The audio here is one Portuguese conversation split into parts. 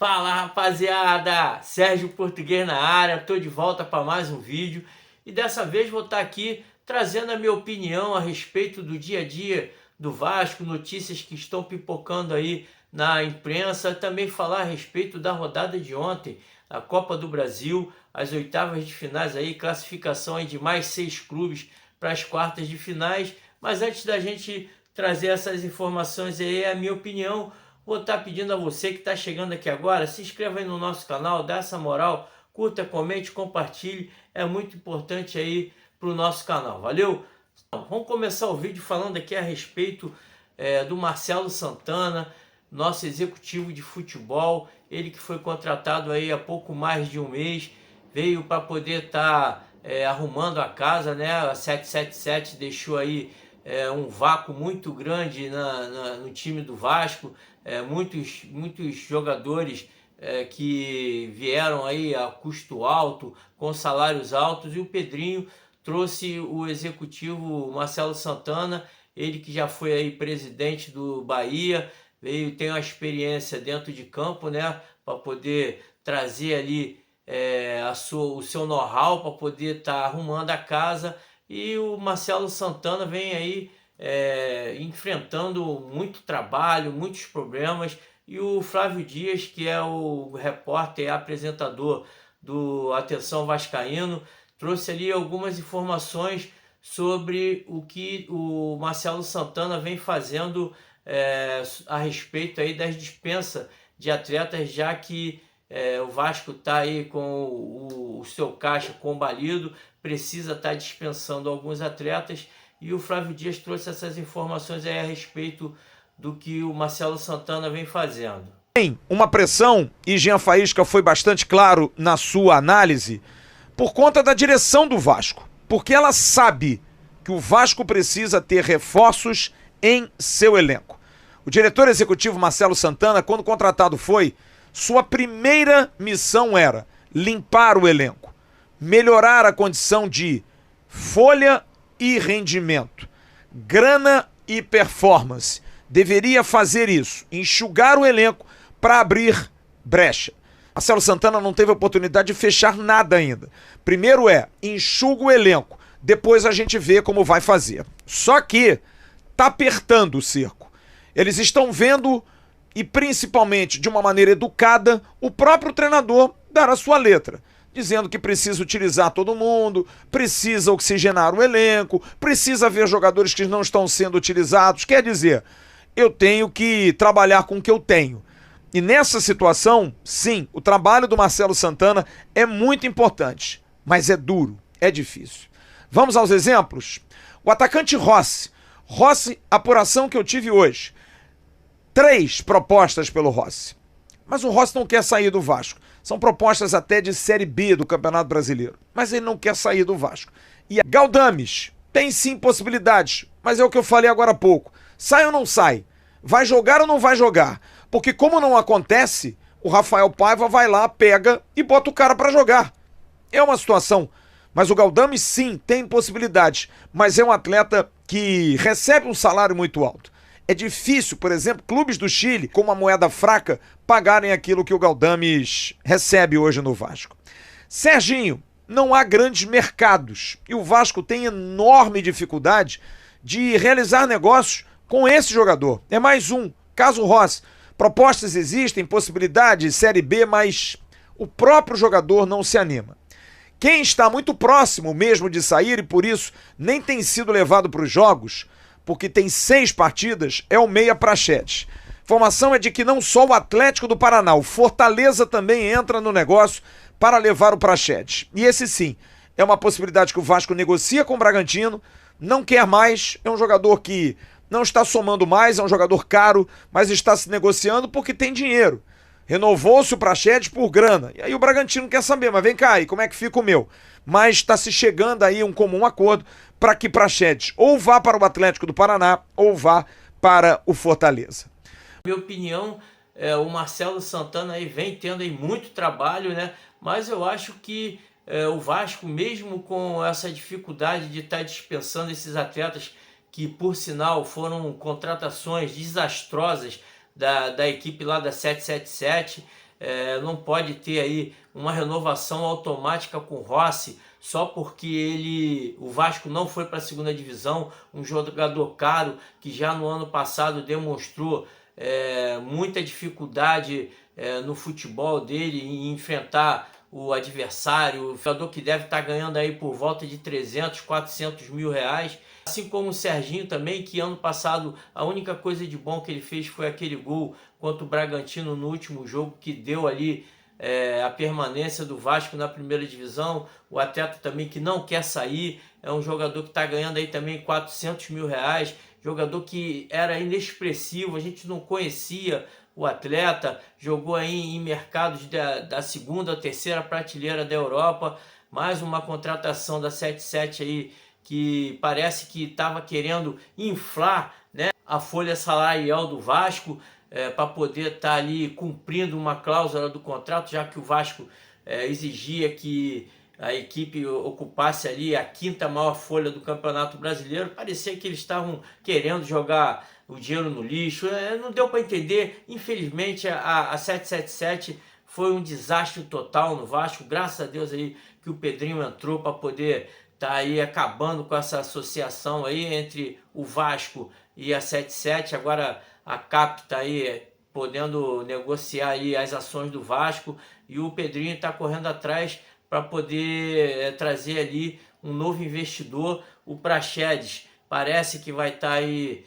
Fala, rapaziada, Sérgio Português na área, tô de volta para mais um vídeo e dessa vez vou estar aqui trazendo a minha opinião a respeito do dia a dia do Vasco, notícias que estão pipocando aí na imprensa, também falar a respeito da rodada de ontem, a Copa do Brasil, as oitavas de finais aí, classificação aí de mais 6 clubes para as quartas de finais. Mas antes da gente trazer essas informações aí, a minha opinião, vou estar pedindo a você que está chegando aqui agora, se inscreva aí no nosso canal, dá essa moral, curta, comente, compartilhe, é muito importante aí para o nosso canal, valeu? Então, vamos começar o vídeo falando aqui a respeito do Marcelo Santana, nosso executivo de futebol, ele que foi contratado aí há pouco mais de um mês, veio para poder estar arrumando a casa, né? A 777 deixou aí um vácuo muito grande no time do Vasco, muitos jogadores que vieram aí a custo alto, com salários altos, e o Pedrinho trouxe o executivo Marcelo Santana, ele que já foi aí presidente do Bahia, tem uma experiência dentro de campo, né, para poder trazer ali o seu know-how para poder estar arrumando a casa. E o Marcelo Santana vem aí enfrentando muito trabalho, muitos problemas, e o Flávio Dias, que é o repórter e apresentador do Atenção Vascaíno, trouxe ali algumas informações sobre o que o Marcelo Santana vem fazendo a respeito aí das dispensas de atletas, já que o Vasco está aí com o seu caixa combalido, precisa estar dispensando alguns atletas, e o Flávio Dias trouxe essas informações aí a respeito do que o Marcelo Santana vem fazendo. Tem uma pressão, e Jean Faísca foi bastante claro na sua análise, por conta da direção do Vasco, porque ela sabe que o Vasco precisa ter reforços em seu elenco. O diretor executivo Marcelo Santana, quando contratado sua primeira missão era limpar o elenco, melhorar a condição de folha e rendimento, grana e performance. Deveria fazer isso, enxugar o elenco para abrir brecha. Marcelo Santana não teve oportunidade de fechar nada ainda. Primeiro enxuga o elenco, depois a gente vê como vai fazer. Só que tá apertando o cerco. Eles estão vendo, e principalmente de uma maneira educada, o próprio treinador dar a sua letra, dizendo que precisa utilizar todo mundo, precisa oxigenar o elenco, precisa ver jogadores que não estão sendo utilizados. Quer dizer, eu tenho que trabalhar com o que eu tenho. E nessa situação, sim, o trabalho do Marcelo Santana é muito importante, mas é duro, é difícil. Vamos aos exemplos? O atacante Rossi, apuração que eu tive hoje, 3 propostas pelo Rossi. Mas o Rossi não quer sair do Vasco. São propostas até de Série B do Campeonato Brasileiro. Mas ele não quer sair do Vasco. E a Galdames tem sim possibilidades, mas é o que eu falei agora há pouco. Sai ou não sai? Vai jogar ou não vai jogar? Porque como não acontece, o Rafael Paiva vai lá, pega e bota o cara para jogar. É uma situação. Mas o Galdames sim tem possibilidades, mas é um atleta que recebe um salário muito alto. É difícil, por exemplo, clubes do Chile, com uma moeda fraca, pagarem aquilo que o Galdames recebe hoje no Vasco. Serginho, não há grandes mercados e o Vasco tem enorme dificuldade de realizar negócios com esse jogador. É mais um, caso Rossi. Propostas existem, possibilidades, Série B, mas o próprio jogador não se anima. Quem está muito próximo mesmo de sair e por isso nem tem sido levado para os jogos, porque tem 6 partidas, é o Meia Prachetes. Informação é de que não só o Atlético do Paraná, o Fortaleza também entra no negócio para levar o Prachetes. E esse sim, é uma possibilidade que o Vasco negocia com o Bragantino, não quer mais, é um jogador que não está somando mais, é um jogador caro, mas está se negociando porque tem dinheiro. Renovou-se o Prachetes por grana. E aí o Bragantino quer saber, mas vem cá aí, como é que fica o meu? Mas está se chegando aí um comum acordo para que Prachetes ou vá para o Atlético do Paraná ou vá para o Fortaleza. Minha opinião, o Marcelo Santana aí vem tendo aí muito trabalho, né? Mas eu acho que o Vasco, mesmo com essa dificuldade de estar dispensando esses atletas, que por sinal foram contratações desastrosas da equipe lá da 777, não pode ter aí uma renovação automática com o Rossi só porque o Vasco não foi para a segunda divisão, um jogador caro que já no ano passado demonstrou muita dificuldade no futebol dele em enfrentar o adversário, o jogador que deve estar ganhando aí por volta de 300, 400 mil reais. Assim como o Serginho também, que ano passado a única coisa de bom que ele fez foi aquele gol contra o Bragantino no último jogo, que deu ali a permanência do Vasco na primeira divisão. O atleta também que não quer sair, é um jogador que está ganhando aí também 400 mil reais, jogador que era inexpressivo, a gente não conhecia o atleta, jogou aí em mercados da segunda, terceira prateleira da Europa. Mais uma contratação da 77 aí, que parece que estava querendo inflar, né, a folha salarial do Vasco, para poder estar ali cumprindo uma cláusula do contrato, já que o Vasco exigia que a equipe ocupasse ali a quinta maior folha do Campeonato Brasileiro. Parecia que eles estavam querendo jogar o dinheiro no lixo, não deu para entender. Infelizmente a 777 foi um desastre total no Vasco. Graças a Deus aí que o Pedrinho entrou para poder tá aí acabando com essa associação aí entre o Vasco e a 77. Agora a CAP tá aí podendo negociar aí as ações do Vasco, e o Pedrinho está correndo atrás para poder trazer ali um novo investidor. O Praxedes parece que vai estar aí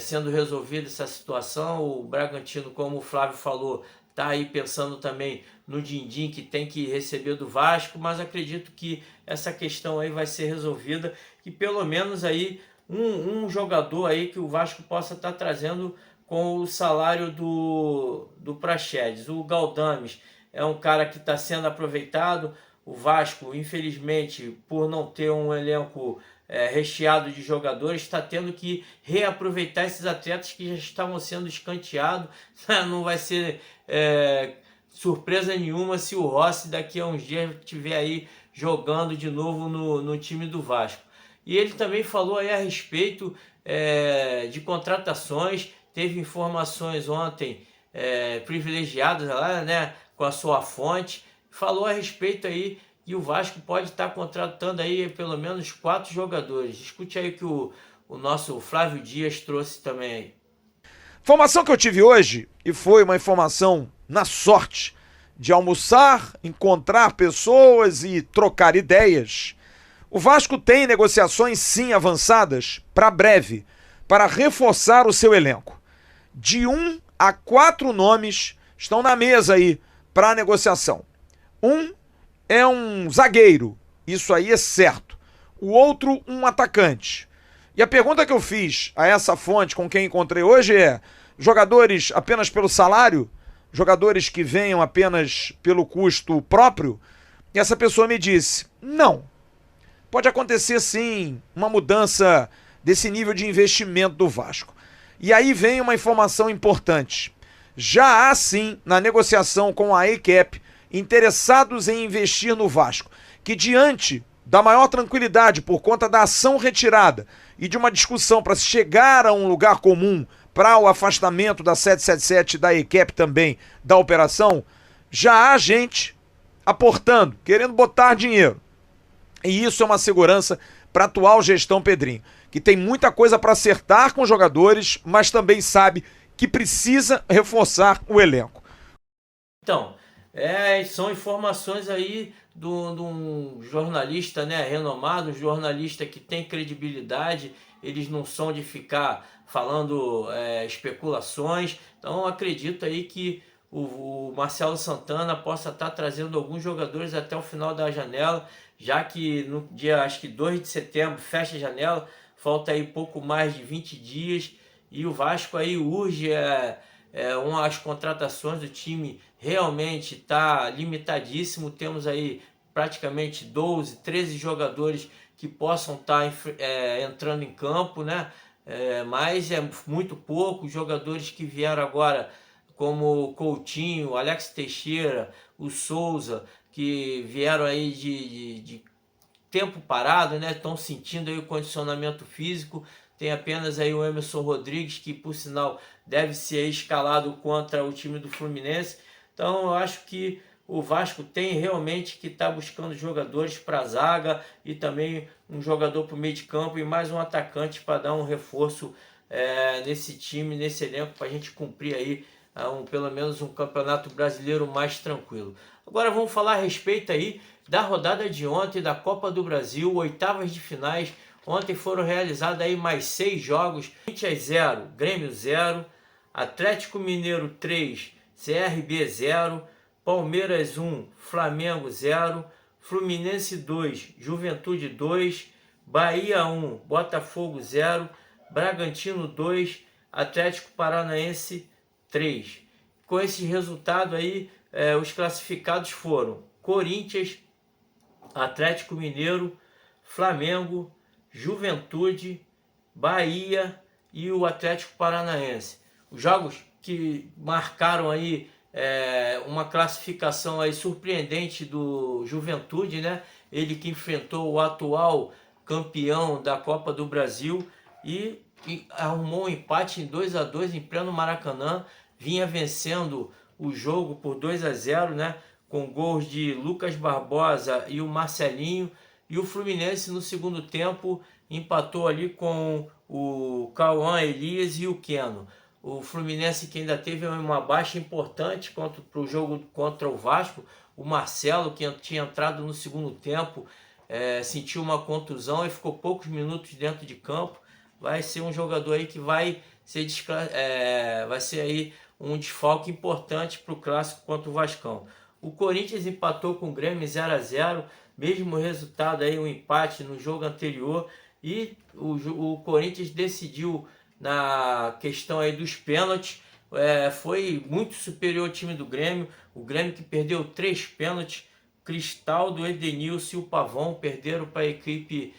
sendo resolvida essa situação. O Bragantino, como o Flávio falou, está aí pensando também no din-din que tem que receber do Vasco, mas acredito que essa questão aí vai ser resolvida, que pelo menos aí um jogador aí que o Vasco possa estar trazendo com o salário do Praxedes. O Galdames é um cara que está sendo aproveitado. O Vasco, infelizmente, por não ter um elenco recheado de jogadores, está tendo que reaproveitar esses atletas que já estavam sendo escanteados. Não vai ser surpresa nenhuma se o Rossi daqui a uns dias estiver aí jogando de novo no time do Vasco. E ele também falou aí a respeito de contratações. Teve informações ontem privilegiadas lá, né, com a sua fonte. Falou a respeito aí que o Vasco pode estar contratando aí pelo menos 4 jogadores. Escute aí o que o nosso Flávio Dias trouxe também aí. Informação que eu tive hoje, e foi uma informação na sorte de almoçar, encontrar pessoas e trocar ideias. O Vasco tem negociações sim avançadas para breve, para reforçar o seu elenco. De 1 a 4 nomes estão na mesa aí para negociação. Um é um zagueiro, isso aí é certo. O outro, um atacante. E a pergunta que eu fiz a essa fonte com quem encontrei hoje é: jogadores apenas pelo salário? Jogadores que venham apenas pelo custo próprio? E essa pessoa me disse: não. Pode acontecer sim uma mudança desse nível de investimento do Vasco. E aí vem uma informação importante. Já há sim, na negociação com a ACAP, interessados em investir no Vasco, que diante da maior tranquilidade por conta da ação retirada e de uma discussão para se chegar a um lugar comum para o afastamento da 777 e da ACAP também da operação, já há gente aportando, querendo botar dinheiro. E isso é uma segurança para a atual gestão Pedrinho, que tem muita coisa para acertar com os jogadores, mas também sabe que precisa reforçar o elenco. Então, são informações aí de um jornalista, né, renomado, um jornalista que tem credibilidade. Eles não são de ficar falando especulações. Então acredito aí que o Marcelo Santana possa estar trazendo alguns jogadores até o final da janela, já que no dia, acho que 2 de setembro, fecha a janela, falta aí pouco mais de 20 dias, e o Vasco aí urge as contratações do time. Realmente está limitadíssimo. Temos aí praticamente 12, 13 jogadores que possam estar entrando em campo, né? Mas é muito pouco. Os jogadores que vieram agora, como o Coutinho, o Alex Teixeira, o Souza, que vieram aí de tempo parado, né? Estão sentindo aí o condicionamento físico. Tem apenas aí o Emerson Rodrigues, que por sinal deve ser escalado contra o time do Fluminense. Então eu acho que o Vasco tem realmente que estar buscando jogadores para a zaga e também um jogador para o meio de campo e mais um atacante para dar um reforço nesse time, nesse elenco, para a gente cumprir aí pelo menos um campeonato brasileiro mais tranquilo. Agora vamos falar a respeito aí da rodada de ontem da Copa do Brasil, oitavas de finais. Ontem foram realizados aí mais 6 jogos, Corinthians 0, Grêmio 0, Atlético Mineiro 3, CRB 0, Palmeiras 1, Flamengo 0, Fluminense 2, Juventude 2, Bahia 1, Botafogo 0, Bragantino 2, Atlético Paranaense 3. Com esse resultado aí, os classificados foram Corinthians, Atlético Mineiro, Flamengo, Juventude, Bahia e o Atlético Paranaense. Os jogos que marcaram aí uma classificação aí surpreendente do Juventude, né? Ele que enfrentou o atual campeão da Copa do Brasil e arrumou um empate em 2-2 em pleno Maracanã, vinha vencendo o jogo por 2-0, né? Com gols de Lucas Barbosa e o Marcelinho, e o Fluminense no segundo tempo empatou ali com o Cauã Elias e o Keno. O Fluminense que ainda teve uma baixa importante para o jogo contra o Vasco, o Marcelo, que tinha entrado no segundo tempo, sentiu uma contusão e ficou poucos minutos dentro de campo. Vai ser um jogador aí que vai ser aí um desfalque importante para o clássico contra o Vascão. O Corinthians empatou com o Grêmio 0-0, mesmo resultado aí, um empate no jogo anterior, e o Corinthians decidiu na questão aí dos pênaltis, foi muito superior ao time do Grêmio. O Grêmio que perdeu 3 pênaltis, Cristaldo, Edenilson e o Pavão perderam para a equipe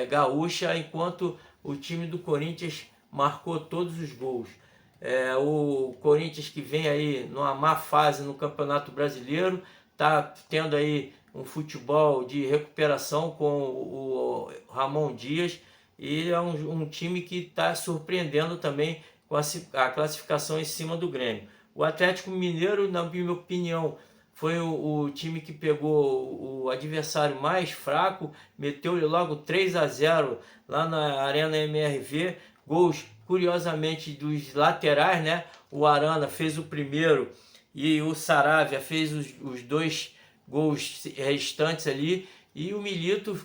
gaúcha, enquanto o time do Corinthians marcou todos os gols. O Corinthians que vem aí numa má fase no Campeonato Brasileiro, está tendo aí um futebol de recuperação com o Ramon Dias, e é um time que está surpreendendo também com a classificação em cima do Grêmio. O Atlético Mineiro, na minha opinião, foi o time que pegou o adversário mais fraco, meteu-lhe logo 3-0 lá na Arena MRV, gols curiosamente dos laterais, né? O Arana fez o primeiro e o Saravia fez os 2 gols restantes ali, e o Milito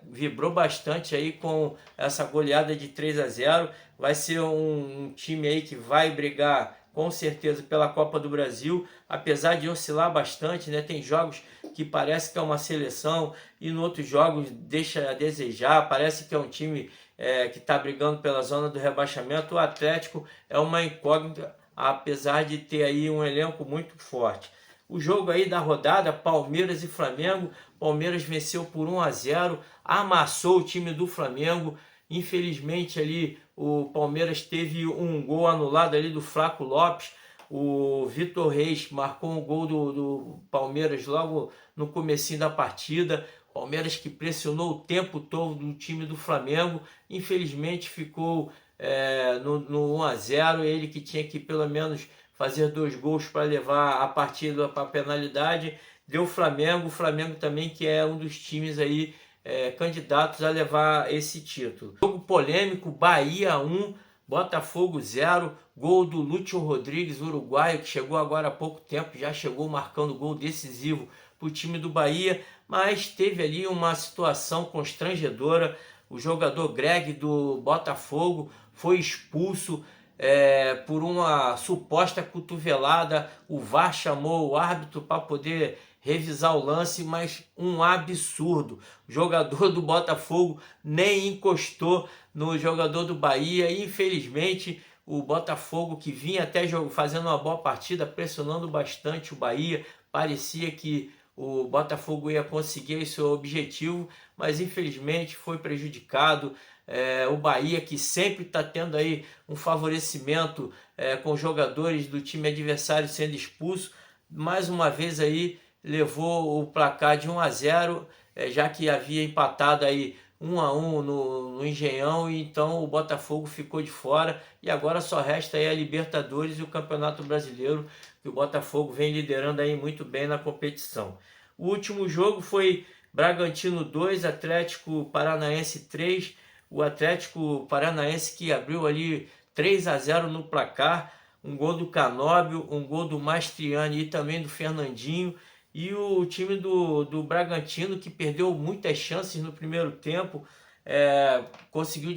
vibrou bastante aí com essa goleada de 3-0. Vai ser um time aí que vai brigar com certeza pela Copa do Brasil, apesar de oscilar bastante, né? Tem jogos que parece que é uma seleção e em outros jogos deixa a desejar, parece que é um time que está brigando pela zona do rebaixamento. O Atlético é uma incógnita, apesar de ter aí um elenco muito forte. O jogo aí da rodada, Palmeiras e Flamengo. Palmeiras venceu por 1-0, amassou o time do Flamengo. Infelizmente ali o Palmeiras teve um gol anulado ali do Flaco Lopes. O Vitor Reis marcou um gol do Palmeiras logo no comecinho da partida. Palmeiras que pressionou o tempo todo do time do Flamengo. Infelizmente ficou no 1-0. Ele que tinha que pelo menos fazer 2 gols para levar a partida para a penalidade, deu o Flamengo também, que é um dos times aí candidatos a levar esse título. Jogo polêmico, Bahia 1, Botafogo 0, gol do Lúcio Rodrigues, uruguaio, que chegou agora há pouco tempo, já chegou marcando gol decisivo para o time do Bahia, mas teve ali uma situação constrangedora. O jogador Greg do Botafogo foi expulso por uma suposta cotovelada. O VAR chamou o árbitro para poder revisar o lance, mas um absurdo. O jogador do Botafogo nem encostou no jogador do Bahia. E, infelizmente, o Botafogo, que vinha até fazendo uma boa partida, pressionando bastante o Bahia, parecia que o Botafogo ia conseguir esse seu objetivo, mas infelizmente foi prejudicado. O Bahia, que sempre está tendo aí um favorecimento com jogadores do time adversário sendo expulso, mais uma vez aí levou o placar de 1-0, já que havia empatado aí 1-1 no Engenhão, e então o Botafogo ficou de fora, e agora só resta aí a Libertadores e o Campeonato Brasileiro que o Botafogo vem liderando aí muito bem na competição. O último jogo foi Bragantino 2, Atlético Paranaense 3. O Atlético Paranaense que abriu ali 3-0 no placar. Um gol do Canóbio, um gol do Mastriani e também do Fernandinho. E o time do Bragantino, que perdeu muitas chances no primeiro tempo, conseguiu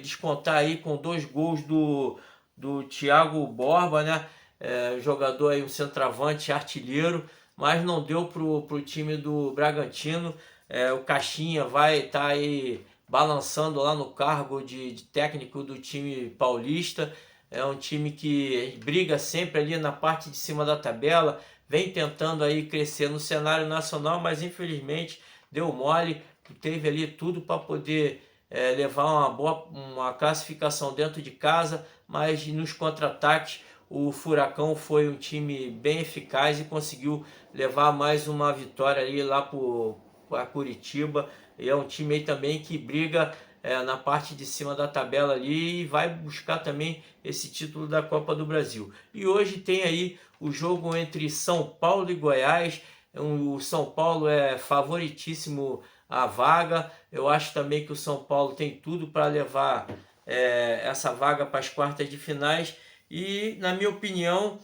descontar aí com 2 gols do Thiago Borba, né? Jogador aí, um centroavante, artilheiro, mas não deu pro time do Bragantino. O Caixinha vai estar aí balançando lá no cargo de técnico do time paulista. É um time que briga sempre ali na parte de cima da tabela, vem tentando aí crescer no cenário nacional, mas infelizmente deu mole, teve ali tudo para poder levar uma classificação dentro de casa, mas nos contra-ataques o Furacão foi um time bem eficaz e conseguiu levar mais uma vitória ali lá para Curitiba. E é um time aí também que briga na parte de cima da tabela ali e vai buscar também esse título da Copa do Brasil. E hoje tem aí o jogo entre São Paulo e Goiás. O São Paulo é favoritíssimo à vaga. Eu acho também que o São Paulo tem tudo para levar essa vaga para as quartas de finais. E, na minha opinião,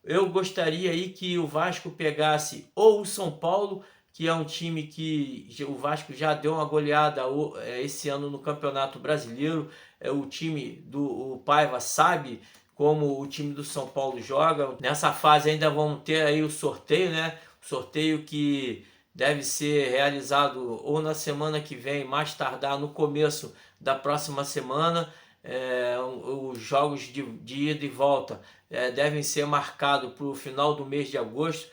eu gostaria aí que o Vasco pegasse ou o São Paulo, que é um time que o Vasco já deu uma goleada esse ano no Campeonato Brasileiro. O time do Paiva sabe como o time do São Paulo joga. Nessa fase ainda vamos ter aí o sorteio, né? O sorteio que deve ser realizado ou na semana que vem, mais tardar no começo da próxima semana. Os jogos de ida e volta devem ser marcados para o final do mês de agosto,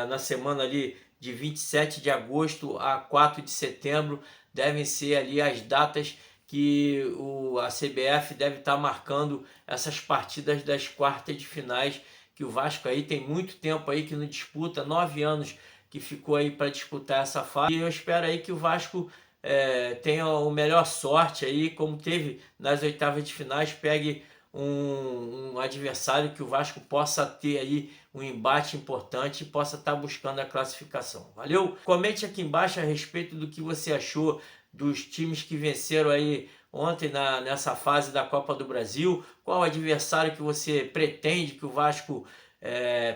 na semana ali de 27 de agosto a 4 de setembro, devem ser ali as datas que a CBF deve estar marcando essas partidas das quartas de finais, que o Vasco aí tem muito tempo aí que não disputa, 9 anos que ficou aí para disputar essa fase, e eu espero aí que o Vasco tenha a melhor sorte aí, como teve nas oitavas de finais, pegue um adversário que o Vasco possa ter aí um embate importante e possa estar buscando a classificação. Valeu? Comente aqui embaixo a respeito do que você achou dos times que venceram aí ontem nessa fase da Copa do Brasil. Qual adversário que você pretende que o Vasco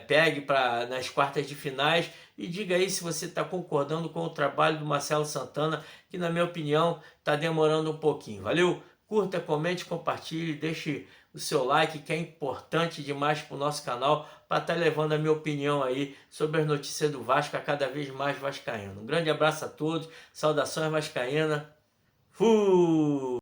pegue nas quartas de finais? E diga aí se você está concordando com o trabalho do Marcelo Santana, que na minha opinião está demorando um pouquinho. Valeu? Curta, comente, compartilhe, deixe o seu like, que é importante demais para o nosso canal, para estar levando a minha opinião aí sobre as notícias do Vasco a cada vez mais vascaíno. Um grande abraço a todos, saudações vascaínas. Fui!